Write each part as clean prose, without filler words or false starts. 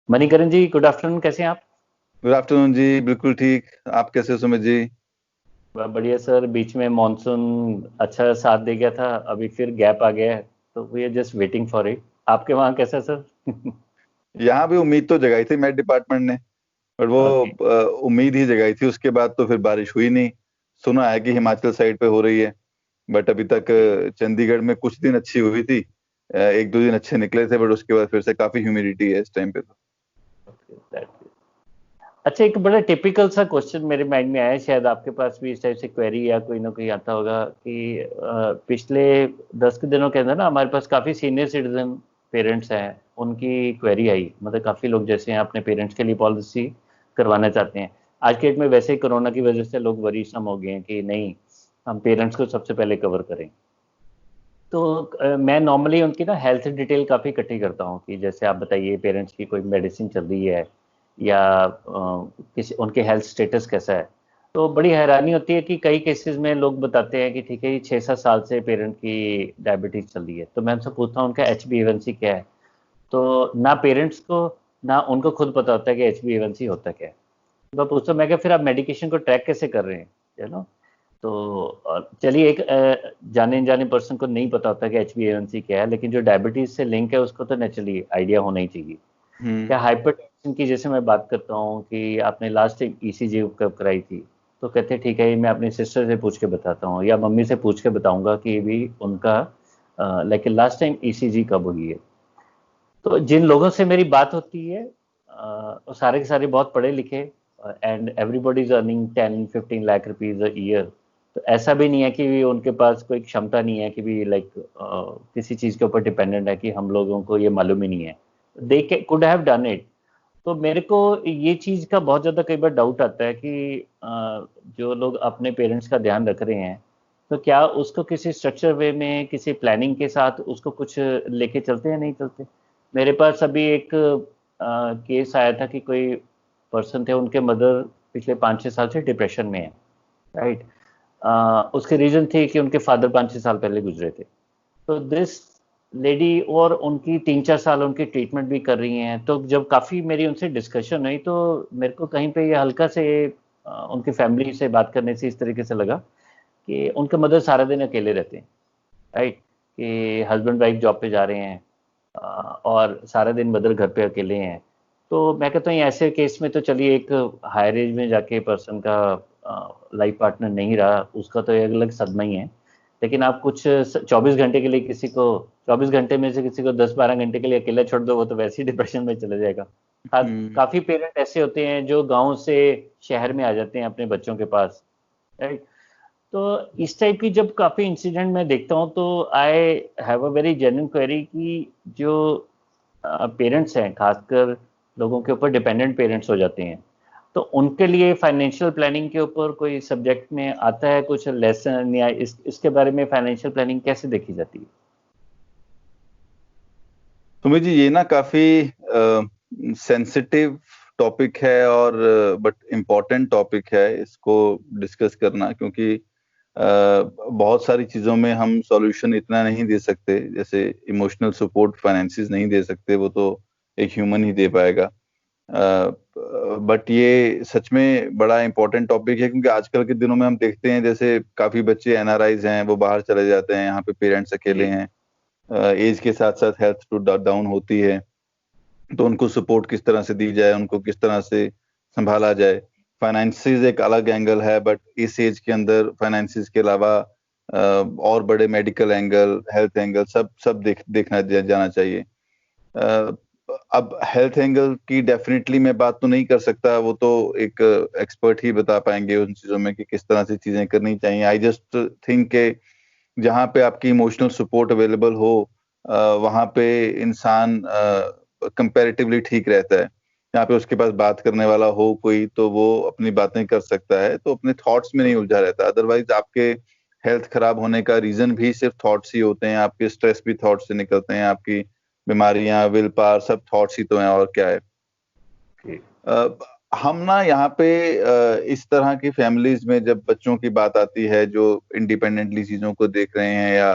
मणिकरण जी, good afternoon. कैसे हैं आप? गुड आफ्टरनून जी, बिल्कुल ठीक। आप कैसे हो सुमित जी? बढ़िया सर। बीच में मॉनसून अच्छा साथ दे गया था, अभी फिर गैप आ गया है, तो we are just waiting for it. आपके वहाँ कैसा है सर? यहाँ भी उम्मीद तो जगाई थी मेट डिपार्टमेंट ने, पर वो ओके। उम्मीद ही जगाई थी। उसके बाद तो फिर बारिश हुई नहीं। सुना है कि हिमाचल साइड पे हो रही है, बट अभी तक चंडीगढ़ में कुछ दिन अच्छी हुई थी। एक दो दिन अच्छे निकले थे, बट उसके बाद फिर से काफी ह्यूमिडिटी है इस टाइम पे तो। अच्छा, एक बड़ा टिपिकल सा क्वेश्चन मेरे माइंड में आया है, शायद आपके पास भी इस टाइप से क्वेरी या कोई ना कोई आता होगा कि पिछले 10 के दिनों के अंदर ना हमारे पास काफ़ी सीनियर सिटीजन पेरेंट्स हैं, उनकी क्वेरी आई। मतलब काफ़ी लोग जैसे हैं अपने पेरेंट्स के लिए पॉलिसी करवाना चाहते हैं। आज के डेट में वैसे ही कोरोना की वजह से लोग वरीसम हो गए हैं कि नहीं, हम पेरेंट्स को सबसे पहले कवर करें। तो मैं नॉर्मली उनकी ना हेल्थ डिटेल काफ़ी इकट्ठी करता हूँ कि जैसे आप बताइए पेरेंट्स की कोई मेडिसिन चल रही है या किसी उनके हेल्थ स्टेटस कैसा है। तो बड़ी हैरानी होती है कि कई केसेस में लोग बताते हैं कि ठीक है, ये 6-7 साल से पेरेंट की डायबिटीज़ चल रही है। तो मैं उनसे पूछता हूँ उनका HbA1c क्या है। तो ना पेरेंट्स को ना उनको खुद पता होता है कि HbA1c होता क्या है। तो मैं पूछता हूँ, मैं क्या फिर आप मेडिकेशन को ट्रैक कैसे कर रहे हैं, यू नो। तो चलिए, एक जाने अनजाने पर्सन को नहीं पता होता कि HbA1c क्या है, लेकिन जो डायबिटीज से लिंक है उसको तो नेचुरली आइडिया होना ही चाहिए। क्या हाइपरटेंशन की जैसे मैं बात करता हूँ कि आपने लास्ट टाइम ECG कब कराई थी, तो कहते हैं ठीक है, मैं अपनी सिस्टर से पूछ के बताता हूँ या मम्मी से पूछ के बताऊंगा कि भी उनका लेकिन लास्ट टाइम ECG कब हुई है। तो जिन लोगों से मेरी बात होती है वो सारे के सारे बहुत पढ़े लिखे, and everybody is earning 10-15 lakh rupees a year. तो ऐसा भी नहीं है कि भी उनके पास कोई क्षमता नहीं है कि भी लाइक किसी चीज़ के ऊपर डिपेंडेंट है कि हम लोगों को ये मालूम ही नहीं है। They could have done it. तो मेरे को ये चीज़ का बहुत ज़्यादा कई बार डाउट आता है कि जो लोग अपने पेरेंट्स का ध्यान रख रहे हैं, तो क्या उसको किसी स्ट्रक्चर वे में किसी प्लानिंग के साथ उसको कुछ लेके चलते हैं, नहीं चलते। मेरे पास अभी एक केस आया था कि कोई पर्सन थे, उनके मदर पिछले 5-6 साल से डिप्रेशन में है, राइट। उसके रीज़न थे कि उनके फादर 5-6 साल पहले गुजरे थे। तो दिस लेडी और उनकी 3-4 साल उनकी ट्रीटमेंट भी कर रही हैं। तो जब काफ़ी मेरी उनसे डिस्कशन हुई तो मेरे को कहीं पे ये हल्का से उनकी फैमिली से बात करने से इस तरीके से लगा कि उनके मदर सारा दिन अकेले रहते हैं, राइट। कि हस्बैंड वाइफ जॉब पे जा रहे हैं और सारा दिन मदर घर पे अकेले हैं। तो मैं कहता हूँ ऐसे केस में तो चलिए, एक हायर एज में जाके पर्सन का लाइफ पार्टनर नहीं रहा, उसका तो एक अलग सदमा ही है। लेकिन आप कुछ 24 घंटे के लिए किसी को, 24 घंटे में से किसी को 10-12 घंटे के लिए अकेला छोड़ दो, वो तो वैसे ही डिप्रेशन में चला जाएगा। हम्म। काफ़ी पेरेंट ऐसे होते हैं जो गांव से शहर में आ जाते हैं अपने बच्चों के पास, राइट। तो इस टाइप की जब काफ़ी इंसिडेंट मैं देखता हूँ तो I have a very genuine query कि जो पेरेंट्स हैं, खासकर लोगों के ऊपर डिपेंडेंट पेरेंट्स हो जाते हैं, तो उनके लिए फाइनेंशियल प्लानिंग के ऊपर कोई सब्जेक्ट में आता है कुछ लेसन, या इसके बारे में फाइनेंशियल प्लानिंग कैसे देखी जाती है? सुमित जी, ये ना काफी सेंसिटिव टॉपिक है और बट इम्पोर्टेंट टॉपिक है इसको डिस्कस करना, क्योंकि बहुत सारी चीजों में हम सॉल्यूशन इतना नहीं दे सकते। जैसे इमोशनल सपोर्ट फाइनेंसिस नहीं दे सकते, वो तो एक ह्यूमन ही दे पाएगा। बट ये सच में बड़ा इम्पोर्टेंट टॉपिक है, क्योंकि आजकल के दिनों में हम देखते हैं जैसे काफी बच्चे NRIs हैं, वो बाहर चले जाते हैं, यहाँ पे पेरेंट्स अकेले जी। हैं। एज के साथ साथ हेल्थ टू डाउन होती है, तो उनको सपोर्ट किस तरह से दी जाए, उनको किस तरह से संभाला जाए। फाइनेंसिस एक अलग एंगल है, बट इस एज के अंदर फाइनेंसिस के अलावा और बड़े मेडिकल एंगल, हेल्थ एंगल सब सब देखना जाना चाहिए। अब हेल्थ एंगल की डेफिनेटली मैं बात तो नहीं कर सकता, वो तो एक एक्सपर्ट ही बता पाएंगे उन चीजों में कि किस तरह से चीजें करनी चाहिए। आई जस्ट थिंक के जहाँ पे आपकी इमोशनल सपोर्ट अवेलेबल हो, वहाँ पे इंसान कंपैरेटिवली ठीक रहता है। यहाँ पे उसके पास बात करने वाला हो कोई, तो वो अपनी बातें कर सकता है, तो अपने थॉट्स में नहीं उलझा रहता। अदरवाइज आपके हेल्थ खराब होने का रीजन भी सिर्फ थॉट्स ही होते हैं, आपके स्ट्रेस भी थॉट्स से निकलते हैं, आपकी बीमारियां, विल पावर सब थॉट्स ही तो हैं, और क्या है। जी। हम ना यहाँ पे इस तरह की फैमिलीज में जब बच्चों की बात आती है जो इंडिपेंडेंटली चीजों को देख रहे हैं या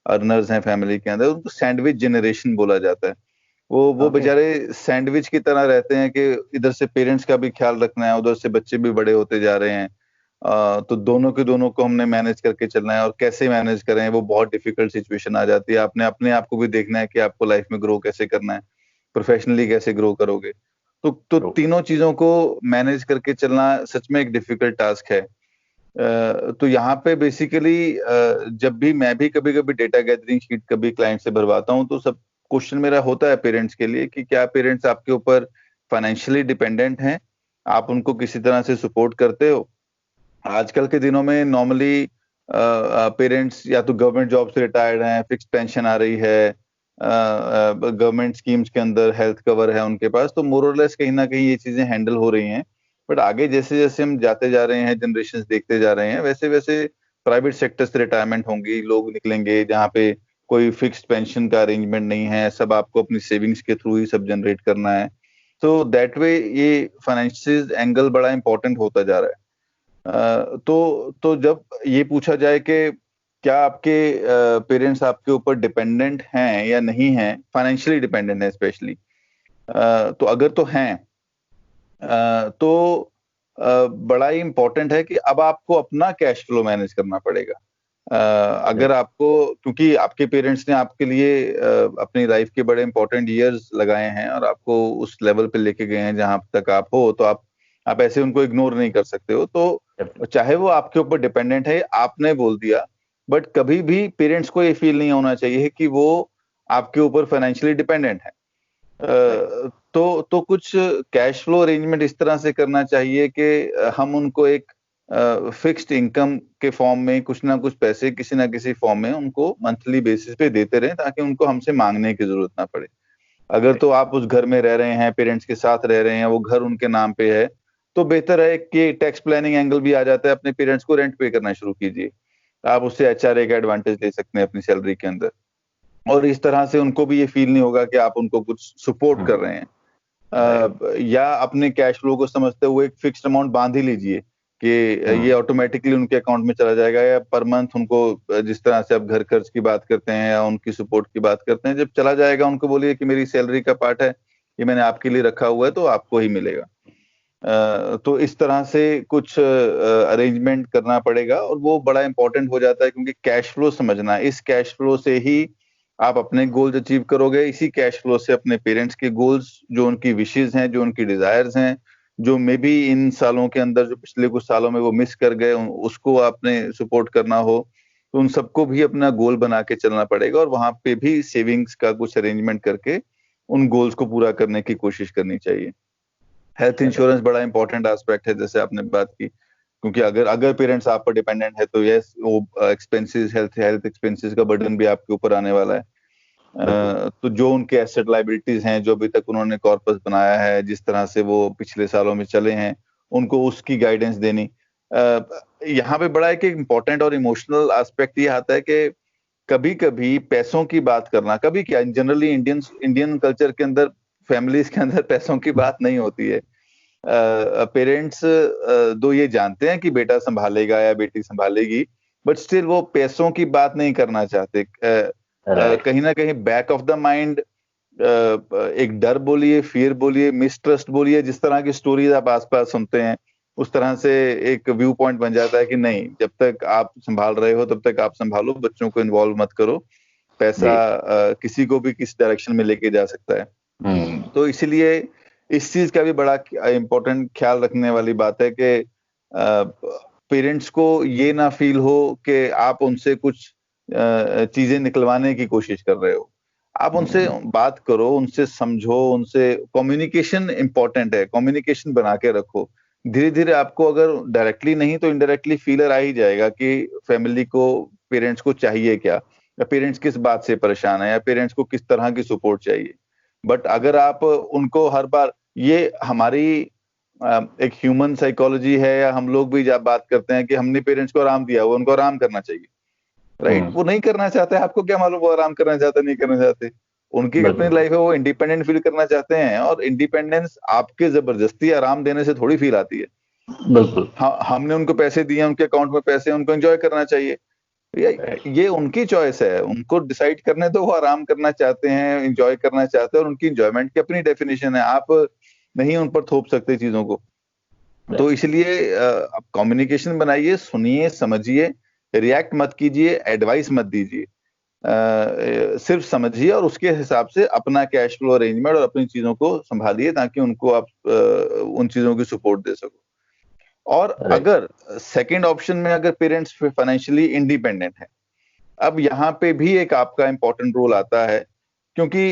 अर्नर्स हैं फैमिली के अंदर, उनको सैंडविच जनरेशन बोला जाता है। वो ओके। बेचारे सैंडविच की तरह रहते हैं कि इधर से पेरेंट्स का भी ख्याल रखना है, उधर से बच्चे भी बड़े होते जा रहे हैं। तो दोनों के दोनों को हमने मैनेज करके चलना है, और कैसे मैनेज करें वो बहुत डिफिकल्ट सिचुएशन आ जाती है। आपने अपने आप को भी देखना है कि आपको लाइफ में ग्रो कैसे करना है, प्रोफेशनली कैसे ग्रो करोगे। तो ट्रू। तीनों चीजों को मैनेज करके चलना सच में एक डिफिकल्ट टास्क है। तो यहाँ पे बेसिकली जब भी मैं भी कभी कभी डेटा गैदरिंग शीट कभी क्लाइंट से भरवाता हूँ, तो सब क्वेश्चन मेरा होता है पेरेंट्स के लिए कि क्या पेरेंट्स आपके ऊपर फाइनेंशियली डिपेंडेंट हैं, आप उनको किसी तरह से सपोर्ट करते हो। आजकल के दिनों में नॉर्मली पेरेंट्स या तो गवर्नमेंट जॉब से रिटायर्ड हैं, फिक्स पेंशन आ रही है, गवर्नमेंट स्कीम्स के अंदर हेल्थ कवर है उनके पास, तो मोर और लेस कहीं ना कहीं ये चीजें हैंडल हो रही हैं। बट आगे जैसे जैसे हम जाते जा रहे हैं, जनरेशन देखते जा रहे हैं, वैसे वैसे प्राइवेट सेक्टर से रिटायरमेंट होंगी, लोग निकलेंगे जहाँ पे कोई फिक्स्ड पेंशन का अरेंजमेंट नहीं है, सब आपको अपनी सेविंग्स के थ्रू ही सब जनरेट करना है। तो दैट वे ये फाइनेंशियल एंगल बड़ा इंपॉर्टेंट होता जा रहा है। तो जब ये पूछा जाए कि क्या आपके पेरेंट्स आपके ऊपर डिपेंडेंट हैं या नहीं हैं, फाइनेंशियली डिपेंडेंट है स्पेशली, तो अगर तो हैं, तो बड़ा ही इंपॉर्टेंट है कि अब आपको अपना कैश फ्लो मैनेज करना पड़ेगा। अगर आपको, क्योंकि आपके पेरेंट्स ने आपके लिए अपनी लाइफ के बड़े इंपॉर्टेंट ईयर्स लगाए हैं और आपको उस लेवल पे लेके गए हैं जहां तक आप हो, तो आप ऐसे उनको इग्नोर नहीं कर सकते हो। तो चाहे वो आपके ऊपर डिपेंडेंट है, आपने बोल दिया, बट कभी भी पेरेंट्स को ये फील नहीं होना चाहिए कि वो आपके ऊपर फाइनेंशियली डिपेंडेंट है। तो कुछ कैश फ्लो अरेंजमेंट इस तरह से करना चाहिए कि हम उनको एक फिक्स्ड इनकम के फॉर्म में कुछ ना कुछ पैसे किसी ना किसी फॉर्म में उनको मंथली बेसिस पे देते रहें, ताकि उनको हमसे मांगने की जरूरत ना पड़े। अगर तो आप उस घर में रह रहे हैं, पेरेंट्स के साथ रह रहे हैं, वो घर उनके नाम पे है, तो बेहतर है कि टैक्स प्लानिंग एंगल भी आ जाता है, अपने पेरेंट्स को रेंट पे करना शुरू कीजिए। आप उससे एचआरए का एडवांटेज ले सकते हैं अपनी सैलरी के अंदर, और इस तरह से उनको भी ये फील नहीं होगा कि आप उनको कुछ सपोर्ट कर रहे हैं। या अपने कैश फ्लो को समझते हुए एक फिक्स्ड अमाउंट बांध ही लीजिए कि ये ऑटोमेटिकली उनके अकाउंट में चला जाएगा, या पर मंथ उनको जिस तरह से आप घर खर्च की बात करते हैं या उनकी सपोर्ट की बात करते हैं, जब चला जाएगा उनको बोलिए कि मेरी सैलरी का पार्ट है, ये मैंने आपके लिए रखा हुआ है, तो आपको ही मिलेगा। तो इस तरह से कुछ अरेंजमेंट करना पड़ेगा, और वो बड़ा इंपॉर्टेंट हो जाता है, क्योंकि कैश फ्लो समझना, इस कैश फ्लो से ही आप अपने गोल्स अचीव करोगे, इसी कैश फ्लो से अपने पेरेंट्स के गोल्स, जो उनकी विशेस हैं, जो उनकी डिजायर्स हैं, जो मे बी इन सालों के अंदर, जो पिछले कुछ सालों में वो मिस कर गए, उसको आपने सपोर्ट करना हो, तो उन सबको भी अपना गोल बना के चलना पड़ेगा, और वहां पे भी सेविंग्स का कुछ अरेंजमेंट करके उन गोल्स को पूरा करने की कोशिश करनी चाहिए। हेल्थ इंश्योरेंस बड़ा इंपॉर्टेंट एस्पेक्ट है, जैसे आपने बात की, क्योंकि अगर अगर पेरेंट्स आप पर डिपेंडेंट है, तो यस, वो एक्सपेंसेस, हेल्थ एक्सपेंसेस का बर्डन भी आपके ऊपर आने वाला है। तो जो उनके एसेट लाइबिलिटीज हैं, जो अभी तक उन्होंने कॉर्पस बनाया है, जिस तरह से वो पिछले सालों में चले हैं, उनको उसकी गाइडेंस देनी। यहाँ पे बड़ा एक इम्पोर्टेंट और इमोशनल एस्पेक्ट ये आता है कि कभी कभी पैसों की बात करना, कभी क्या, जनरली इंडियन कल्चर के अंदर, फैमिलीज के अंदर पैसों की बात नहीं होती है। पेरेंट्स दो ये जानते हैं कि बेटा संभालेगा या बेटी संभालेगी, बट स्टिल वो पैसों की बात नहीं करना चाहते। कहीं ना कहीं बैक ऑफ द माइंड एक डर बोलिए, फियर बोलिए, मिसट्रस्ट बोलिए, जिस तरह की स्टोरीज आप आसपास सुनते हैं, उस तरह से एक व्यू पॉइंट बन जाता है कि नहीं, जब तक आप संभाल रहे हो तब तक आप संभालो, बच्चों को इन्वॉल्व मत करो, पैसा किसी को भी किस डायरेक्शन में लेके जा सकता है। तो इसीलिए इस चीज का भी बड़ा इंपॉर्टेंट ख्याल रखने वाली बात है कि पेरेंट्स को ये ना फील हो कि आप उनसे कुछ चीजें निकलवाने की कोशिश कर रहे हो। आप उनसे बात करो, उनसे समझो, उनसे कम्युनिकेशन इंपॉर्टेंट है, कम्युनिकेशन बना के रखो। धीरे धीरे आपको अगर डायरेक्टली नहीं तो इनडायरेक्टली फीलर आ ही जाएगा कि फैमिली को, पेरेंट्स को चाहिए क्या, या पेरेंट्स किस बात से परेशान है, या पेरेंट्स को किस तरह की सपोर्ट चाहिए। बट अगर आप उनको हर बार, ये हमारी एक ह्यूमन साइकोलॉजी है, या हम लोग भी जब बात करते हैं कि हमने पेरेंट्स को आराम दिया, वो उनको आराम करना चाहिए, राइट? वो नहीं करना चाहते, आपको क्या मालूम वो आराम करना चाहते नहीं करना चाहते। उनकी अपनी लाइफ है, वो इंडिपेंडेंट फील करना चाहते हैं, और इंडिपेंडेंस आपके जबरदस्ती आराम देने से थोड़ी फील आती है। बिल्कुल। हमने उनको पैसे दिए, उनके अकाउंट में पैसे, उनको एंजॉय करना चाहिए। ये उनकी चॉइस है, उनको डिसाइड करने तो, वो आराम करना चाहते हैं, एंजॉय करना चाहते हैं, और उनकी एंजॉयमेंट की अपनी डेफिनेशन है, आप नहीं उन पर थोप सकते चीजों को। तो इसलिए आप कम्युनिकेशन बनाइए, सुनिए, समझिए, रिएक्ट मत कीजिए, एडवाइस मत दीजिए, सिर्फ समझिए और उसके हिसाब से अपना कैश फ्लो अरेंजमेंट और अपनी चीजों को संभालिए, ताकि उनको आप उन चीजों की सपोर्ट दे सको। और अगर सेकंड ऑप्शन में अगर पेरेंट्स फाइनेंशियली इंडिपेंडेंट है, अब यहाँ पे भी एक आपका इंपॉर्टेंट रोल आता है, क्योंकि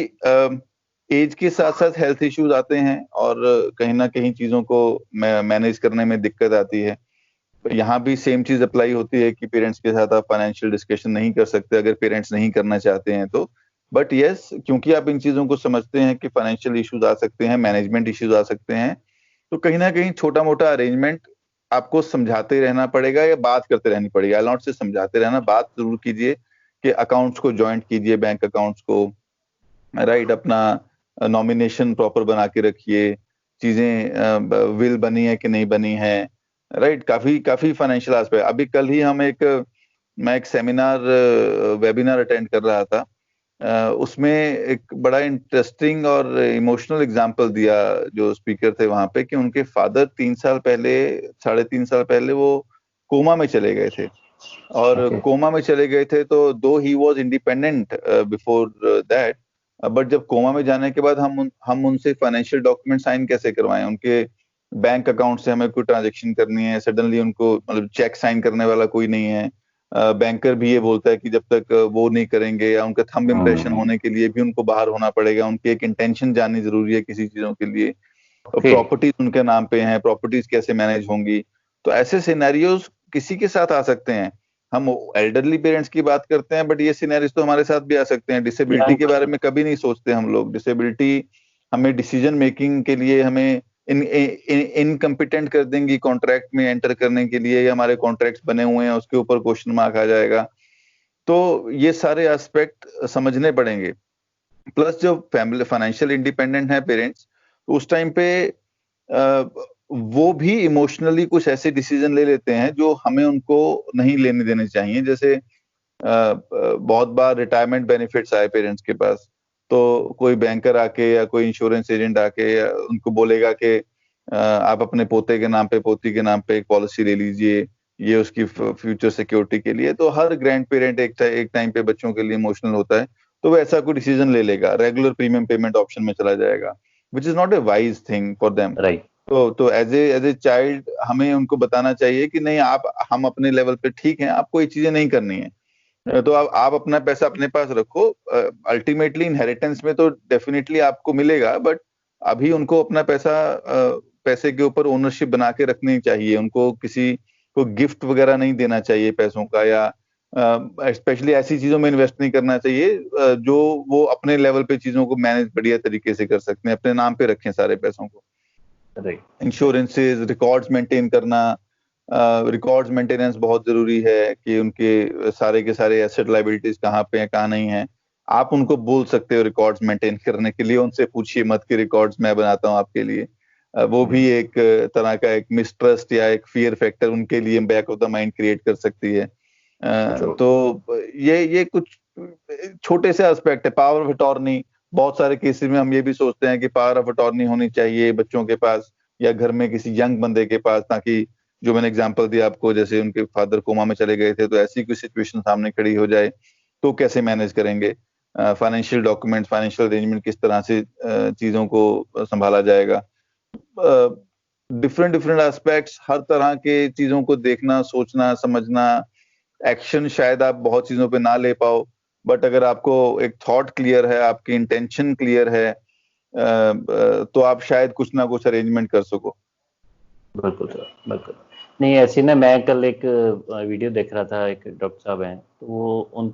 एज के साथ साथ हेल्थ इश्यूज आते हैं और कहीं ना कहीं चीजों को मैनेज करने में दिक्कत आती है। यहाँ भी सेम चीज अप्लाई होती है कि पेरेंट्स के साथ आप फाइनेंशियल डिस्कशन नहीं कर सकते अगर पेरेंट्स नहीं करना चाहते हैं तो। बट यस, क्योंकि आप इन चीजों को समझते हैं कि फाइनेंशियल इश्यूज आ सकते हैं, मैनेजमेंट इश्यूज आ सकते हैं, तो कहीं ना कहीं छोटा मोटा अरेंजमेंट आपको समझाते रहना पड़ेगा या बात करते रहनी पड़ेगी। आई नॉट से समझाते रहना, बात जरूर कीजिए कि अकाउंट्स को ज्वाइंट कीजिए, बैंक अकाउंट्स को, राइट, अपना नॉमिनेशन प्रॉपर बना के रखिए, चीजें विल बनी है कि नहीं बनी है, राइट। काफी काफी फाइनेंशियल एस्पेक्ट, अभी कल ही मैं एक सेमिनार वेबिनार अटेंड कर रहा था, उसमें एक बड़ा इंटरेस्टिंग और इमोशनल एग्जांपल दिया जो स्पीकर थे वहां पे, कि उनके फादर 3 साल पहले, 3.5 साल पहले वो कोमा में चले गए थे, और कोमा में चले गए थे तो दो he was independent before that, but जब कोमा में जाने के बाद हम उनसे फाइनेंशियल डॉक्यूमेंट साइन कैसे करवाएं, उनके बैंक अकाउंट से हमें कोई ट्रांजेक्शन करनी है, सडनली उनको मतलब चेक साइन करने वाला कोई नहीं है, बैंकर भी ये बोलता है कि जब तक वो नहीं करेंगे, या उनका थंब इम्प्रेशन होने के लिए भी उनको बाहर होना पड़ेगा, उनकी एक इंटेंशन जाननी जरूरी है किसी चीजों के लिए, प्रॉपर्टीज उनके नाम पे हैं, प्रॉपर्टीज कैसे मैनेज होंगी। तो ऐसे सिनेरियोज किसी के साथ आ सकते हैं। हम एल्डरली पेरेंट्स की बात करते हैं, बट ये सिनेरियोज तो हमारे साथ भी आ सकते हैं। डिसेबिलिटी के बारे में कभी नहीं सोचते हम लोग। डिसेबिलिटी हमें डिसीजन मेकिंग के लिए हमें इनकम्पिटेंट कर देंगी कॉन्ट्रैक्ट में एंटर करने के लिए, या हमारे कॉन्ट्रैक्ट्स बने हुए हैं उसके ऊपर क्वेश्चन मार्क आ जाएगा। तो ये सारे एस्पेक्ट समझने पड़ेंगे। प्लस जो फैमिली फाइनेंशियल इंडिपेंडेंट है पेरेंट्स, तो उस टाइम पे वो भी इमोशनली कुछ ऐसे डिसीजन ले लेते हैं जो हमें उनको नहीं लेने देने चाहिए। जैसे बहुत बार रिटायरमेंट बेनिफिट्स आए पेरेंट्स के पास, तो कोई बैंकर आके या कोई इंश्योरेंस एजेंट आके उनको बोलेगा कि आप अपने पोते के नाम पे, पोती के नाम पे एक पॉलिसी ले लीजिए, ये उसकी फ्यूचर सिक्योरिटी के लिए। तो हर ग्रैंड पेरेंट एक टाइम पे बच्चों के लिए इमोशनल होता है, तो वो ऐसा कोई डिसीजन ले लेगा, रेगुलर प्रीमियम पेमेंट ऑप्शन में चला जाएगा, which is not a wise thing for them. तो एज ए चाइल्ड हमें उनको बताना चाहिए कि नहीं, हम अपने लेवल पे ठीक हैं, आपको ये चीजें नहीं करनी है। तो आप अपना पैसा अपने पास रखो, अल्टीमेटली इनहेरिटेंस में तो डेफिनेटली आपको मिलेगा, बट अभी उनको अपना पैसे के ऊपर ओनरशिप बना के रखनी चाहिए। उनको किसी को गिफ्ट वगैरह नहीं देना चाहिए पैसों का, या स्पेशली ऐसी चीजों में इन्वेस्ट नहीं करना चाहिए जो वो अपने लेवल पे चीजों को मैनेज बढ़िया तरीके से कर सकते हैं। अपने नाम पे रखें सारे पैसों को। इंश्योरेंसेज, रिकॉर्ड्स मेंटेन करना, रिकॉर्ड्स मेंटेनेंस बहुत जरूरी है कि उनके सारे के सारे एसेट लायबिलिटीज कहाँ पे हैं, कहाँ नहीं है। आप उनको बोल सकते हो रिकॉर्ड्स मेंटेन करने के लिए, उनसे पूछिए मत कि रिकॉर्ड्स मैं बनाता हूँ आपके लिए। वो भी एक तरह का एक मिसट्रस्ट या एक फियर फैक्टर उनके लिए back of the mind create कर सकती है। तो ये कुछ छोटे से एस्पेक्ट है। पावर ऑफ अटॉर्नी, बहुत सारे केसेस में हम ये भी सोचते हैं कि पावर ऑफ अटॉर्नी होनी चाहिए बच्चों के पास या घर में किसी यंग बंदे के पास, ताकि जो मैंने एग्जांपल दिया आपको, जैसे उनके फादर कोमा में चले गए थे, तो ऐसी कोई सिचुएशन सामने खड़ी हो जाए तो कैसे मैनेज करेंगे, फाइनेंशियल डॉक्यूमेंट, फाइनेंशियल अरेंजमेंट किस तरह से चीजों को संभाला जाएगा। डिफरेंट डिफरेंट एस्पेक्ट्स, हर तरह के चीजों को देखना, सोचना, समझना। एक्शन शायद आप बहुत चीजों पे ना ले पाओ, बट अगर आपको एक थॉट क्लियर है, आपकी इंटेंशन क्लियर है, तो आप शायद कुछ ना कुछ अरेंजमेंट कर सको। बिल्कुल सर, बिल्कुल। नहीं, ऐसी ना, मैं कल एक वीडियो देख रहा था, एक डॉक्टर साहब हैं, तो वो उन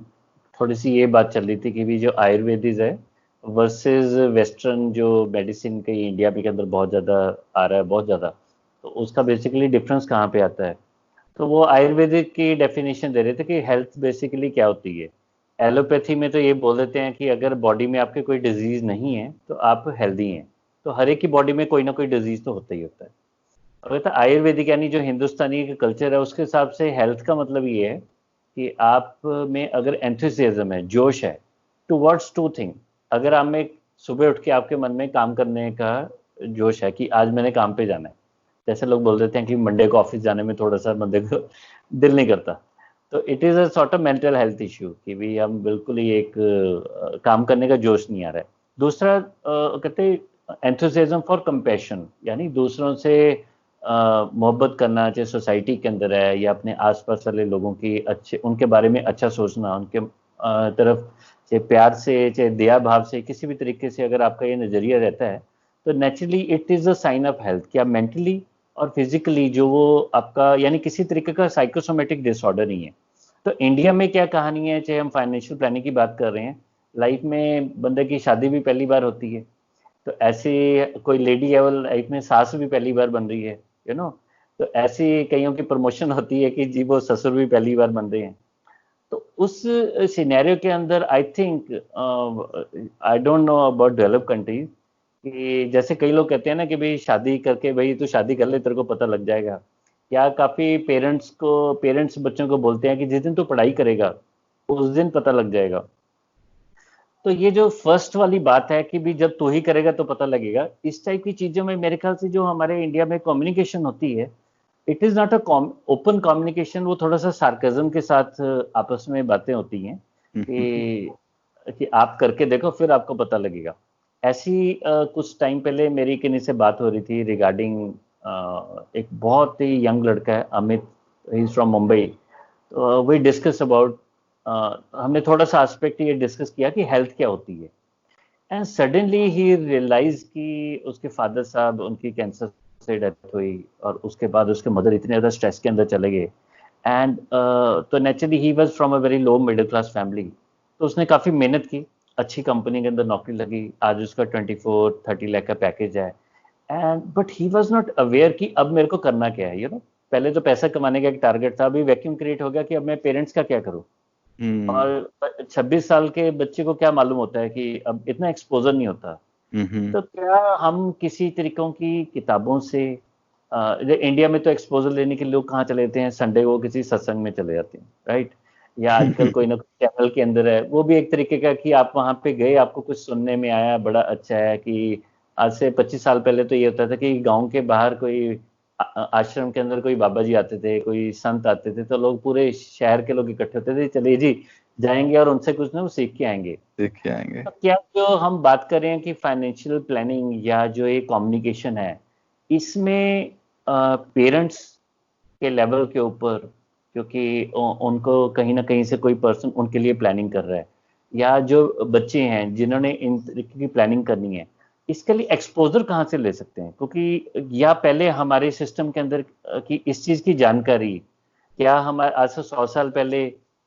थोड़ी सी ये बात चल रही थी कि भी जो आयुर्वेदिक है वर्सेस वेस्टर्न जो मेडिसिन के इंडिया के अंदर बहुत ज़्यादा आ रहा है, बहुत ज़्यादा, तो उसका बेसिकली डिफरेंस कहाँ पे आता है। तो वो आयुर्वेदिक की डेफिनेशन दे रहे थे कि हेल्थ बेसिकली क्या होती है। एलोपैथी में तो ये बोल देते हैं कि अगर बॉडी में आपके कोई डिजीज़ नहीं है तो आप हेल्दी हैं। तो हर एक की बॉडी में कोई ना कोई डिजीज़ तो होता ही होता है। और तो आयुर्वेदिक यानी जो हिंदुस्तानी कल्चर है उसके हिसाब से हेल्थ का मतलब ये है कि आप में अगर एंथुसियाज्म है, जोश है टुवर्ड्स टू थिंग, अगर आप में सुबह उठ के आपके मन में काम करने का जोश है कि आज मैंने काम पे जाना है, जैसे लोग बोल देते हैं कि मंडे को ऑफिस जाने में थोड़ा सा बंदे को दिल नहीं करता, तो it is a sort of mental health issue कि भी हम बिल्कुल ही एक काम करने का जोश नहीं आ रहा है। दूसरा कहते हैं एंथुसियाज्म फॉर कंपैशन, यानी दूसरों से मोहब्बत करना, चाहे सोसाइटी के अंदर है या अपने आसपास वाले लोगों की अच्छे, उनके बारे में अच्छा सोचना, उनके तरफ चाहे प्यार से चाहे दया भाव से किसी भी तरीके से अगर आपका ये नज़रिया रहता है, तो naturally it is a sign of health कि आप मेंटली और फिजिकली जो वो आपका यानी किसी तरीके का साइकोसोमेटिक डिसऑर्डर नहीं है। तो इंडिया में क्या कहानी है, चाहे हम फाइनेंशियल प्लानिंग की बात कर रहे हैं, लाइफ में बंदे की शादी भी पहली बार होती है, तो ऐसे कोई लेडी है वो लाइफ में सास भी पहली बार बन रही है, यू नो, तो ऐसी कईयों की प्रमोशन होती है कि जी वो ससुर भी पहली बार बन रहे हैं। तो उस सिनेरियो के अंदर I think, I don't know about develop countries, कि जैसे कई लोग कहते हैं ना कि भाई शादी करके भाई तू शादी कर ले तेरे को पता लग जाएगा, या काफी पेरेंट्स बच्चों को बोलते हैं कि जिस दिन तू पढ़ाई करेगा उस दिन पता लग जाएगा। तो ये जो फर्स्ट वाली बात है कि भी जब तू ही करेगा तो पता लगेगा, इस टाइप की चीजों में मेरे ख्याल से जो हमारे इंडिया में कम्युनिकेशन होती है, it is not a open communication, वो थोड़ा सा सार्केज्म के साथ आपस में बातें होती हैं कि आप करके देखो फिर आपको पता लगेगा। ऐसी कुछ टाइम पहले मेरी किन्हीं से बात हो रही थी रिगार्डिंग एक बहुत ही यंग लड़का है Amit, he is from Mumbai. तो वी डिस्कस अबाउट, हमने थोड़ा सा एस्पेक्ट ये डिस्कस किया कि हेल्थ क्या होती है, एंड सडनली ही रियलाइज कि उसके फादर साहब उनकी कैंसर से डेथ हुई, और उसके बाद उसके मदर इतने ज़्यादा स्ट्रेस के अंदर चले गए, एंड तो naturally he was from a very low middle class family. तो उसने काफ़ी मेहनत की, अच्छी कंपनी के अंदर नौकरी लगी, आज उसका 24-30 लाख का पैकेज है, and but he was not aware कि अब मेरे को करना क्या है, पहले तो पैसा कमाने का एक टारगेट था, अभी वैक्यूम क्रिएट हो गया कि अब मैं पेरेंट्स का क्या करूँ। और 26 साल के बच्चे को क्या मालूम होता है कि अब इतना एक्सपोजर नहीं होता। तो क्या हम किसी तरीकों की किताबों से, इंडिया में तो एक्सपोजर लेने के लिए लोग कहाँ चले जाते हैं, संडे को किसी सत्संग में चले जाते हैं, राइट, या आजकल कोई ना कोई चैनल के अंदर है, वो भी एक तरीके का कि आप वहाँ पे गए, आपको कुछ सुनने में आया, बड़ा अच्छा है कि आज से 25 साल पहले तो ये होता था कि गांव के बाहर कोई आश्रम के अंदर कोई बाबा जी आते थे, कोई संत आते थे, तो लोग पूरे शहर के लोग इकट्ठे होते थे, चलिए जी जाएंगे और उनसे कुछ ना कुछ सीख के आएंगे। तो क्या जो हम बात कर रहे हैं कि फाइनेंशियल प्लानिंग या जो ये कम्युनिकेशन है, इसमें पेरेंट्स के लेवल के ऊपर, क्योंकि उनको कहीं ना कहीं से कोई पर्सन उनके लिए प्लानिंग कर रहा है, या जो बच्चे हैं जिन्होंने इन तरीके की प्लानिंग करनी है, इसके लिए एक्सपोजर कहाँ से ले सकते हैं, क्योंकि या पहले हमारे सिस्टम के अंदर की इस चीज़ की जानकारी, क्या हमारे आज से 100 साल पहले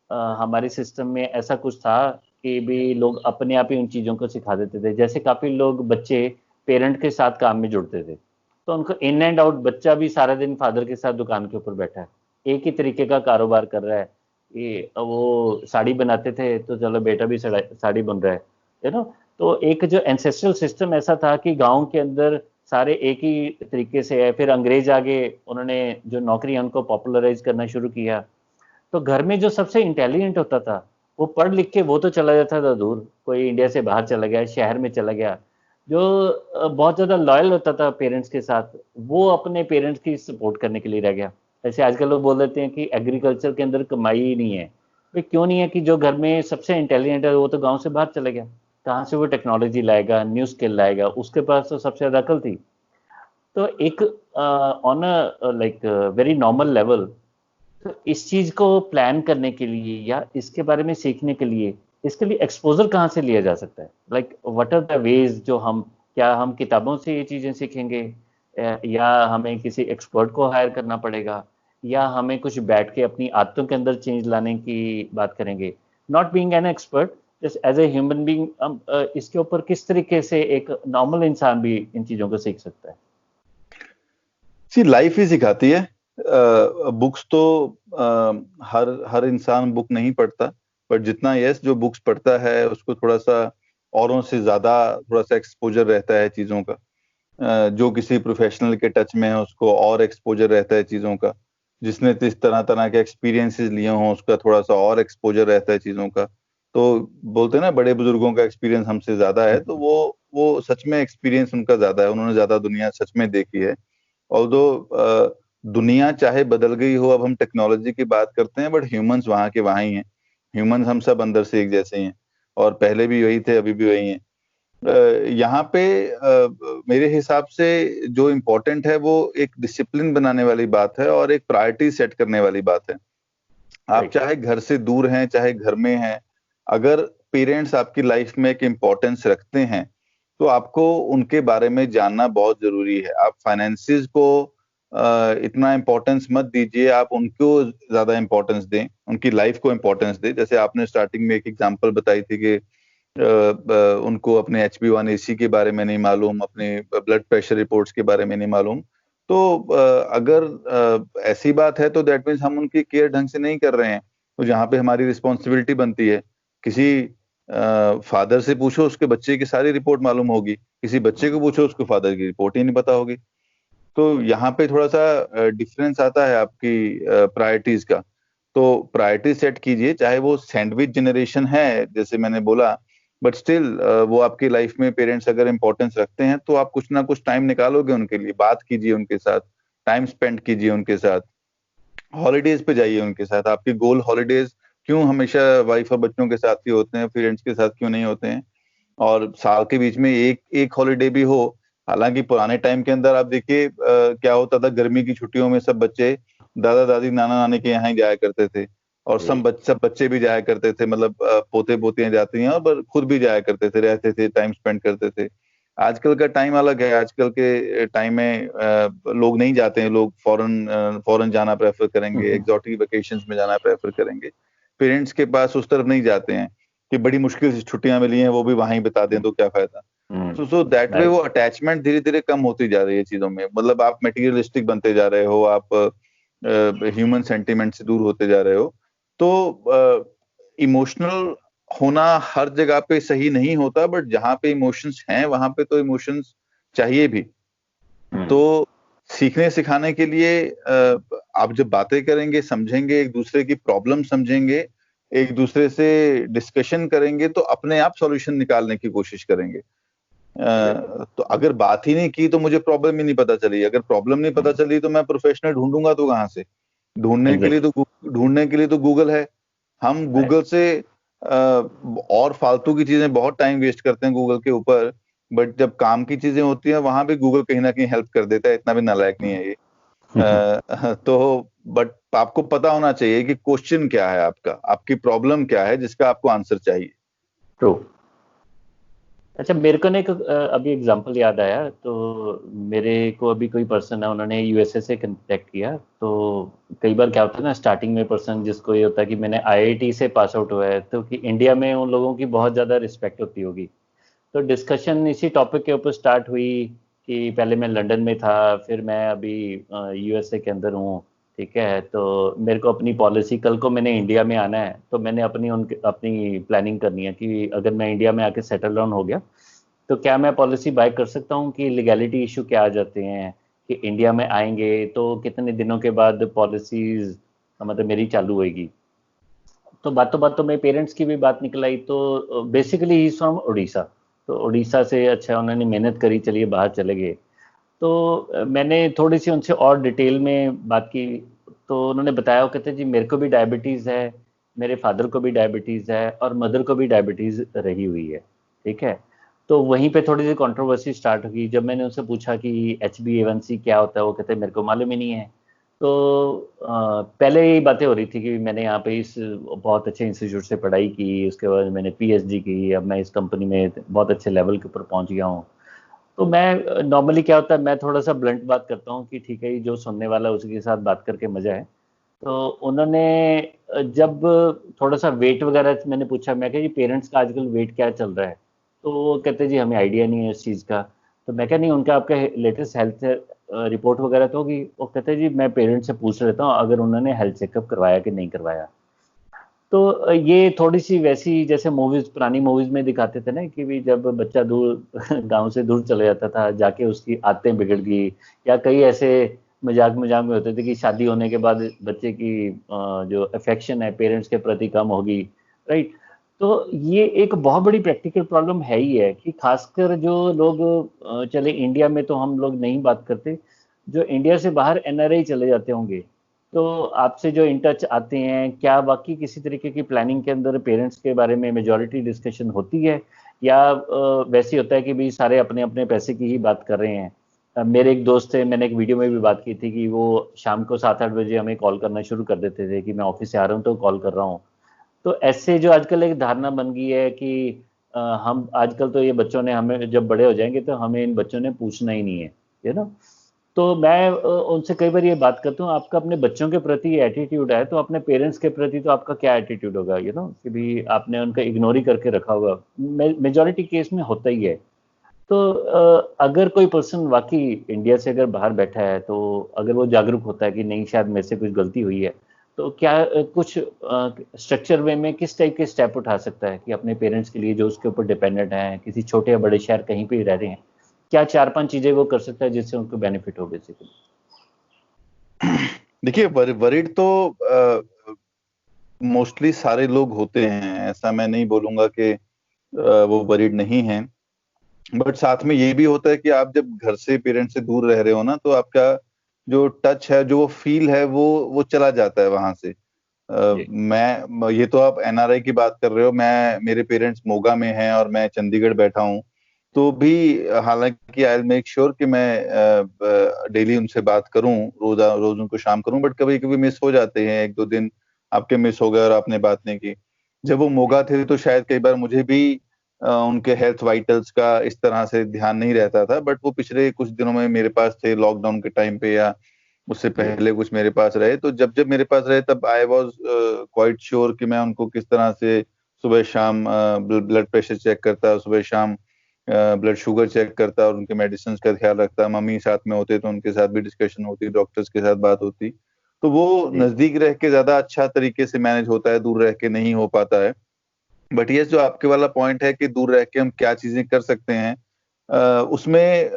हमारे सिस्टम में ऐसा कुछ था कि भी लोग अपने आप ही उन चीज़ों को सिखा देते थे, जैसे काफ़ी लोग बच्चे पेरेंट के साथ काम में जुड़ते थे, तो उनको इन एंड आउट, बच्चा भी सारा दिन फादर के साथ दुकान के ऊपर बैठा है, एक ही तरीके का कारोबार कर रहा है, कि वो साड़ी बनाते थे तो चलो बेटा भी साड़ी बन रहा है, तो एक जो एंसेस्ट्रल सिस्टम ऐसा था कि गांव के अंदर सारे एक ही तरीके से है। फिर अंग्रेज आगे, उन्होंने जो नौकरी है उनको पॉपुलराइज करना शुरू किया, तो घर में जो सबसे इंटेलिजेंट होता था वो पढ़ लिख के वो तो चला जाता था दूर, कोई इंडिया से बाहर चला गया, शहर में चला गया। जो बहुत ज़्यादा लॉयल होता था पेरेंट्स के साथ, वो अपने पेरेंट्स की सपोर्ट करने के लिए रह गया। ऐसे आजकल लोग बोल देते हैं कि एग्रीकल्चर के अंदर कमाई ही नहीं है, भाई क्यों नहीं है, कि जो घर में सबसे इंटेलिजेंट है वो तो गाँव से बाहर चला गया, कहाँ से वो टेक्नोलॉजी लाएगा, न्यू स्किल लाएगा, उसके पास तो सबसे ज़्यादा अकल थी। तो एक on a like very normal level, तो इस चीज को प्लान करने के लिए या इसके बारे में सीखने के लिए, इसके लिए एक्सपोजर कहाँ से लिया जा सकता है, like what are the ways, जो हम, क्या हम किताबों से ये चीजें सीखेंगे, या हमें किसी एक्सपर्ट को हायर करना पड़ेगा, या हमें कुछ बैठ के अपनी आदतों के अंदर चेंज लाने की बात करेंगे, not being an expert, just as a human being, इसके ऊपर किस तरीके से एक नॉर्मल इंसान भी इन चीजों को सीख सकता है? लाइफ ही सिखाती है। बुक्स तो हर हर इंसान बुक नहीं पढ़ता, बट जितना यस जो बुक्स पढ़ता है उसको थोड़ा सा औरों से ज्यादा थोड़ा सा एक्सपोजर रहता है चीजों का। जो किसी प्रोफेशनल के टच में है उसको और एक्सपोजर रहता है चीजों का। जिसने इस तरह तरह के एक्सपीरियंसेस लिए हों, उसका थोड़ा सा और एक्सपोजर रहता है चीजों का। तो बोलते हैं ना, बड़े बुजुर्गों का एक्सपीरियंस हमसे ज्यादा है, तो वो सच में एक्सपीरियंस उनका ज्यादा है, उन्होंने ज्यादा दुनिया सच में देखी है। ऑल्दो दुनिया चाहे बदल गई हो, अब हम टेक्नोलॉजी की बात करते हैं, बट ह्यूमंस वहाँ के वहाँ ही हैं। ह्यूमंस हम सब अंदर से एक जैसे ही हैं, और पहले भी वही थे, अभी भी वही हैं। यहाँ पे मेरे हिसाब से जो इम्पोर्टेंट है वो एक डिसिप्लिन बनाने वाली बात है और एक प्रायोरिटी सेट करने वाली बात है। आप चाहे घर से दूर हैं, चाहे घर में हैं, अगर पेरेंट्स आपकी लाइफ में एक इम्पोर्टेंस रखते हैं, तो आपको उनके बारे में जानना बहुत जरूरी है। आप फाइनेंसिस को इतना इम्पोर्टेंस मत दीजिए, आप उनको ज्यादा इम्पोर्टेंस दें, उनकी लाइफ को इम्पोर्टेंस दें। जैसे आपने स्टार्टिंग में एक एग्जांपल बताई थी कि उनको अपने HB1AC के बारे में नहीं मालूम, अपने ब्लड प्रेशर रिपोर्ट्स के बारे में नहीं मालूम। तो अगर ऐसी बात है तो दैट मीन्स हम उनकी केयर ढंग से नहीं कर रहे हैं। तो जहाँ पे हमारी रिस्पॉन्सिबिलिटी बनती है, किसी फादर से पूछो, उसके बच्चे की सारी रिपोर्ट मालूम होगी, किसी बच्चे को पूछो, उसको फादर की रिपोर्ट ही नहीं पता होगी। तो यहाँ पे थोड़ा सा डिफरेंस आता है आपकी प्रायोरिटीज का। तो प्रायोरिटी सेट कीजिए, चाहे वो सैंडविच जनरेशन है जैसे मैंने बोला, बट स्टिल वो आपकी लाइफ में पेरेंट्स अगर इम्पोर्टेंस रखते हैं, तो आप कुछ ना कुछ टाइम निकालोगे उनके लिए, बात कीजिए उनके साथ, टाइम स्पेंड कीजिए उनके साथ, हॉलीडेज पे जाइए उनके साथ। आपके गोल हॉलीडेज क्यों हमेशा वाइफ और बच्चों के साथ ही होते हैं, पेरेंट्स के साथ क्यों नहीं होते हैं? और साल के बीच में एक हॉलीडे भी हो। हालांकि पुराने टाइम के अंदर आप देखिए क्या होता था, गर्मी की छुट्टियों में सब बच्चे दादा दादी नाना नानी के यहाँ ही जाया करते थे, और सब बच्चे भी जाया करते थे, मतलब पोते पोतियां जाती हैं, और खुद भी जाया करते थे, रहते थे, टाइम स्पेंड करते थे। आजकल का टाइम अलग है। आजकल के टाइम में लोग नहीं जाते हैं, लोग फॉरेन जाना प्रेफर करेंगे, एग्जॉटिक वेकेशंस में जाना प्रेफर करेंगे। पेरेंट्स के पास उस तरफ नहीं जाते हैं कि बड़ी मुश्किल से छुट्टियां मिली हैं, वो भी वहां ही बिता दें तो क्या फायदा। सो दैट वे वो अटैचमेंट धीरे धीरे कम होती जा रही है चीजों में। मतलब आप मटेरियलिस्टिक बनते जा रहे हो, आप ह्यूमन सेंटिमेंट से दूर होते जा रहे हो। तो इमोशनल होना हर जगह पे सही नहीं होता, बट जहां पे इमोशंस हैं वहां पे तो इमोशंस चाहिए भी। तो सीखने सिखाने के लिए आप जब बातें करेंगे, समझेंगे, एक दूसरे की प्रॉब्लम समझेंगे, एक दूसरे से डिस्कशन करेंगे, तो अपने आप सॉल्यूशन निकालने की कोशिश करेंगे। तो अगर बात ही नहीं की तो मुझे प्रॉब्लम ही नहीं पता चली। अगर प्रॉब्लम नहीं पता चली तो मैं प्रोफेशनल ढूंढूंगा तो कहाँ से? ढूंढने के लिए तो गूगल है। हम गूगल से और फालतू की चीजें बहुत टाइम वेस्ट करते हैं गूगल के ऊपर, बट जब काम की चीजें होती हैं वहां भी गूगल कहीं ना कहीं हेल्प कर देता है। इतना भी नालायक नहीं है ये। तो बट आपको पता होना चाहिए कि क्वेश्चन क्या है आपका, आपकी प्रॉब्लम क्या है जिसका आपको आंसर चाहिए। ट्रू। अच्छा, मेरे को ना एक अभी एग्जांपल याद आया। तो मेरे को अभी कोई पर्सन है, उन्होंने USA से कांटेक्ट किया। तो कई बार क्या होता है ना, स्टार्टिंग में पर्सन जिसको ये होता है कि मैंने IIT से पास आउट हुआ है, तो कि इंडिया में उन लोगों की बहुत ज़्यादा रिस्पेक्ट होती होगी। तो डिस्कशन इसी टॉपिक के ऊपर स्टार्ट हुई कि पहले मैं लंदन में था, फिर मैं अभी USA के अंदर हूँ। ठीक है, तो मेरे को अपनी पॉलिसी, कल को मैंने इंडिया में आना है, तो मैंने अपनी प्लानिंग करनी है कि अगर मैं इंडिया में आके सेटल डाउन हो गया तो क्या मैं पॉलिसी बाय कर सकता हूँ, कि लीगैलिटी इशू क्या आ जाते हैं कि इंडिया में आएंगे तो कितने दिनों के बाद पॉलिसीज मतलब मेरी चालू होएगी। तो बातों में पेरेंट्स की भी बात निकल आई। तो बेसिकली ही फ्रॉम उड़ीसा। तो उड़ीसा से अच्छा उन्होंने मेहनत करी, चलिए बाहर चले गए। तो मैंने थोड़ी सी उनसे और डिटेल में बात की। तो उन्होंने बताया, वो कहते जी मेरे को भी डायबिटीज़ है, मेरे फादर को भी डायबिटीज़ है, और मदर को भी डायबिटीज़ रही हुई है। ठीक है, तो वहीं पे थोड़ी सी कंट्रोवर्सी स्टार्ट हुई। जब मैंने उनसे पूछा कि HbA1c क्या होता है, वो कहते मेरे को मालूम ही नहीं है। तो पहले यही बातें हो रही थी कि मैंने यहाँ पे इस बहुत अच्छे इंस्टीट्यूट से पढ़ाई की, उसके बाद मैंने PhD की, अब मैं इस कंपनी में बहुत अच्छे लेवल के ऊपर पहुँच गया हूँ। तो मैं नॉर्मली क्या होता है, मैं थोड़ा सा ब्लंट बात करता हूँ कि ठीक है, जो सुनने वाला उसी के साथ बात करके मजा है। तो उन्होंने जब थोड़ा सा वेट वगैरह मैंने पूछा, मैं कहा जी पेरेंट्स का आजकल वेट क्या चल रहा है? तो वो कहते जी हमें आइडिया नहीं है इस चीज़ का। तो मैं कहा नहीं, उनका आपका लेटेस्ट हेल्थ रिपोर्ट वगैरह तो होगी? वो कहते जी मैं पेरेंट्स से पूछ लेता हूँ अगर उन्होंने हेल्थ चेकअप करवाया कि नहीं करवाया। तो ये थोड़ी सी वैसी जैसे मूवीज, पुरानी मूवीज में दिखाते थे ना कि भी जब बच्चा दूर गांव से दूर चले जाता था, जाके उसकी आदतें बिगड़ गई, या कई ऐसे मजाक मजाक में होते थे कि शादी होने के बाद बच्चे की जो अफेक्शन है पेरेंट्स के प्रति कम होगी, राइट? तो ये एक बहुत बड़ी प्रैक्टिकल प्रॉब्लम है ही है कि खासकर जो लोग चले इंडिया में तो हम लोग नहीं बात करते, जो इंडिया से बाहर एनआरआई चले जाते होंगे, तो आपसे जो इन टच आते हैं, क्या बाकी किसी तरीके की प्लानिंग के अंदर पेरेंट्स के बारे में मेजॉरिटी डिस्कशन होती है, या वैसे ही होता है कि भाई सारे अपने अपने पैसे की ही बात कर रहे हैं? मेरे एक दोस्त थे, मैंने एक वीडियो में भी बात की थी कि वो शाम को 7-8 बजे हमें कॉल करना शुरू कर देते थे कि मैं ऑफिस से आ रहा हूँ तो कॉल कर रहा हूँ। तो ऐसे जो आजकल एक धारणा बन गई है कि हम आजकल तो ये बच्चों ने हमें जब बड़े हो जाएंगे तो हमें इन बच्चों ने पूछना ही नहीं है ना? तो मैं उनसे कई बार ये बात करता हूँ, आपका अपने बच्चों के प्रति एटीट्यूड है तो अपने पेरेंट्स के प्रति तो आपका क्या एटीट्यूड होगा, कि भी आपने उनका इग्नोर ही करके रखा होगा। मेजॉरिटी केस में होता ही है। तो अगर कोई पर्सन वाकई इंडिया से अगर बाहर बैठा है, तो अगर वो जागरूक होता है कि नहीं शायद मेरे से कुछ गलती हुई है, तो क्या कुछ स्ट्रक्चर वे में किस टाइप के स्टेप उठा सकता है कि अपने पेरेंट्स के लिए जो उसके ऊपर डिपेंडेंट हैं, किसी छोटे या बड़े शहर कहीं पे ही रह रहे हैं, क्या 4-5 चीजें वो कर सकता है जिससे उनको बेनिफिट हो बेसिकली? देखिए, वरीड तो मोस्टली सारे लोग होते हैं, ऐसा मैं नहीं बोलूंगा कि वो वरीड नहीं है। बट साथ में ये भी होता है कि आप जब घर से पेरेंट्स से दूर रह रहे हो ना, तो आपका जो टच है, जो फील है, वो चला जाता है वहां से। मैं ये तो आप एनआरआई की बात कर रहे हो, मैं मेरे पेरेंट्स मोगा में हैं और मैं चंडीगढ़ बैठा हूँ, तो भी हालांकि आई विल मेक श्योर कि मैं डेली उनसे बात करूं, रोज उनको शाम करूं, बट कभी कभी मिस हो जाते हैं, 1-2 दिन आपके मिस हो गए और आपने बात नहीं की। जब वो मोगा थे तो शायद कई बार मुझे भी उनके हेल्थ वाइटल्स का इस तरह से ध्यान नहीं रहता था, बट वो पिछले कुछ दिनों में मेरे पास थे, लॉकडाउन के टाइम पे या उससे पहले कुछ मेरे पास रहे। तो जब जब मेरे पास रहे तब आई वॉज क्वाइट श्योर कि मैं उनको किस तरह से सुबह शाम ब्लड प्रेशर चेक करता, सुबह शाम ब्लड शुगर चेक करता और उनके मेडिसिन का ख्याल रखता। मम्मी साथ में होते तो उनके साथ भी डिस्कशन होती, डॉक्टर्स के साथ बात होती। तो वो नजदीक रह के ज्यादा अच्छा तरीके से मैनेज होता है, दूर रह के नहीं हो पाता है। बट ये जो आपके वाला पॉइंट है कि दूर रह के हम क्या चीजें कर सकते हैं, उसमें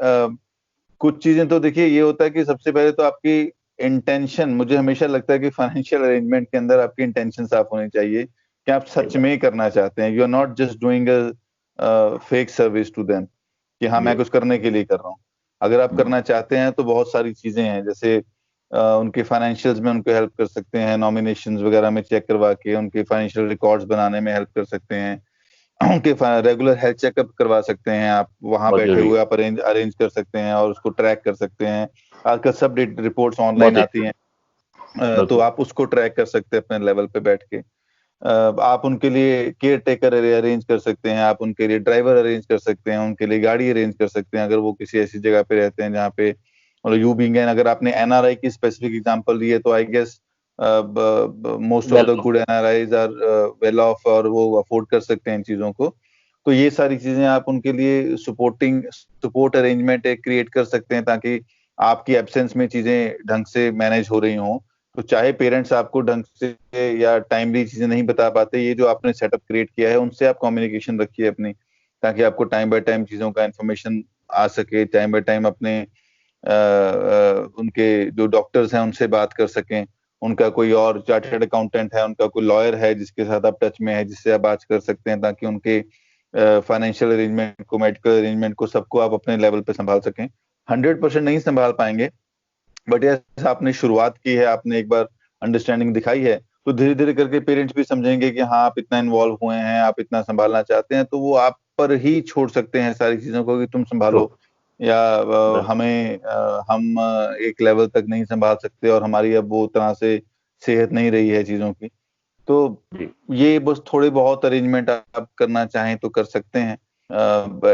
कुछ चीजें तो देखिए ये होता है कि सबसे पहले तो आपकी इंटेंशन, मुझे हमेशा लगता है कि फाइनेंशियल अरेंजमेंट के अंदर आपकी इंटेंशन साफ होनी चाहिए कि आप सच में करना चाहते हैं। You are not just doing a fake service to them कि हाँ मैं कुछ करने के लिए कर रहा हूँ। अगर आप करना चाहते हैं तो बहुत सारी चीजें हैं, जैसे उनके फाइनेंशियल्स में उनको हेल्प कर सकते हैं, नॉमिनेशंस वगैरह में चेक करवा के उनके फाइनेंशियल रिकॉर्ड्स बनाने में हेल्प कर सकते हैं, उनके रेगुलर हेल्थ चेकअप करवा सकते हैं, आप वहां बैठे हुए आप अरेंज कर सकते हैं और उसको ट्रैक कर सकते हैं। आजकल सब रिपोर्ट्स ऑनलाइन आती हैं, तो आप उसको ट्रैक कर सकते हैं अपने लेवल पे बैठ के। आप उनके लिए केयर टेकर अरेंज कर सकते हैं, आप उनके लिए ड्राइवर अरेंज कर सकते हैं, उनके लिए गाड़ी अरेंज कर सकते हैं अगर वो किसी ऐसी जगह पे रहते हैं जहाँ पे, मतलब यू बीइंग एन, अगर आपने एनआरआई की स्पेसिफिक एग्जांपल ली है तो I guess most of the good NRIs are well off और वो अफोर्ड कर सकते हैं इन चीजों को। तो ये सारी चीजें आप उनके लिए सपोर्ट अरेंजमेंट एक क्रिएट कर सकते हैं ताकि आपकी एब्सेंस में चीजें ढंग से मैनेज हो रही हों। तो चाहे पेरेंट्स आपको ढंग से या टाइमली चीजें नहीं बता पाते, ये जो आपने सेटअप क्रिएट किया है उनसे आप कम्युनिकेशन रखिए अपनी, ताकि आपको टाइम बाय टाइम चीजों का इंफॉर्मेशन आ सके, टाइम बाय टाइम अपने उनके जो डॉक्टर्स हैं उनसे बात कर सकें, उनका कोई और चार्टर्ड अकाउंटेंट है, उनका कोई लॉयर है जिसके साथ आप टच में है, जिससे आप बात कर सकते हैं, ताकि उनके फाइनेंशियल अरेंजमेंट को, मेडिकल अरेंजमेंट को, सबको आप अपने लेवल पे संभाल सकें। 100% नहीं संभाल पाएंगे, बट यस आपने शुरुआत की है, आपने एक बार अंडरस्टैंडिंग दिखाई है, तो धीरे धीरे करके पेरेंट्स भी समझेंगे कि हाँ आप इतना इन्वॉल्व हुए हैं, आप इतना संभालना चाहते हैं, तो वो आप पर ही छोड़ सकते हैं सारी चीजों को कि तुम संभालो, या हम एक लेवल तक नहीं संभाल सकते और हमारी अब वो तरह से सेहत नहीं रही है चीजों की। तो ये बस थोड़े बहुत अरेंजमेंट आप करना चाहें तो कर सकते हैं।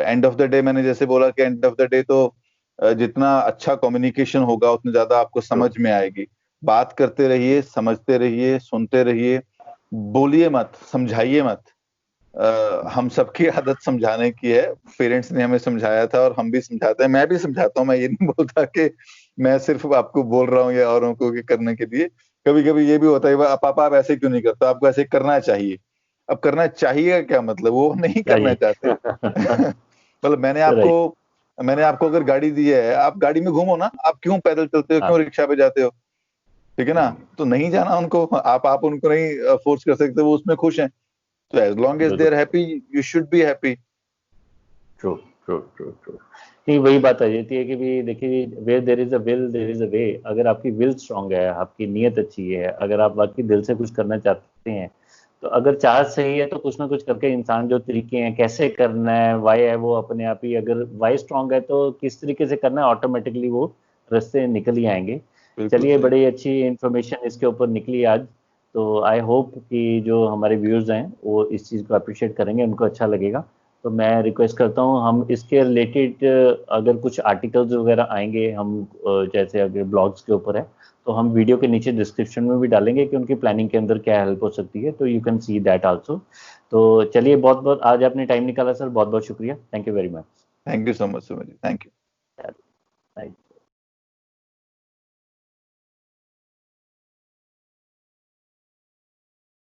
एंड ऑफ द डे, मैंने जैसे बोला कि एंड ऑफ द डे तो जितना अच्छा कम्युनिकेशन होगा उतनी ज्यादा आपको समझ में आएगी। बात करते रहिए, समझते रहिए, सुनते रहिए, बोलिए मत, समझाइए मत। हम सबकी आदत समझाने की है, पेरेंट्स ने हमें समझाया था और हम भी समझाते हैं, मैं भी समझाता हूँ। मैं ये नहीं बोलता कि मैं सिर्फ आपको बोल रहा हूँ या औरों को करने के लिए। कभी कभी ये भी होता है पापा आप ऐसे क्यों नहीं करते, आपको ऐसे करना चाहिए। अब करना चाहिए क्या मतलब, वो नहीं करना चाहते। मतलब मैंने आपको मैंने आपको अगर गाड़ी दी है, आप गाड़ी में घूमो ना, आप क्यों पैदल चलते हो, क्यों रिक्शा पे जाते हो, ठीक है ना? तो नहीं जाना उनको, आप उनको नहीं फोर्स कर सकते, वो उसमें खुश हैं, तो as long as they are happy you should be happy. True true true true. नहीं, वही बात आ जाती है कि भी देखिए, where there is a will there is a way. अगर आपकी विल स्ट्रांग है, आपकी नीयत अच्छी है, अगर आप वाकई दिल से कुछ करना चाहते हैं, तो अगर चाह सही है तो कुछ ना कुछ करके इंसान जो तरीके हैं कैसे करना है, वाई है, वो अपने आप ही, अगर वाई स्ट्रांग है तो किस तरीके से करना है, ऑटोमेटिकली वो रास्ते निकल ही आएंगे। चलिए, बड़ी अच्छी इंफॉर्मेशन इसके ऊपर निकली आज। तो आई होप कि जो हमारे व्यूअर्स हैं वो इस चीज़ को अप्रिशिएट करेंगे, उनको अच्छा लगेगा। तो मैं रिक्वेस्ट करता हूँ, हम इसके रिलेटेड अगर कुछ आर्टिकल्स वगैरह आएंगे, हम जैसे अगर ब्लॉग्स के ऊपर है, तो हम वीडियो के नीचे डिस्क्रिप्शन में भी डालेंगे कि उनकी प्लानिंग के अंदर क्या हेल्प हो सकती है, तो you can see that also. तो चलिए, बहुत बहुत आज आपने टाइम निकाला सर, बहुत बहुत शुक्रिया, thank you very much. Thank you so much Sumit ji, thank you.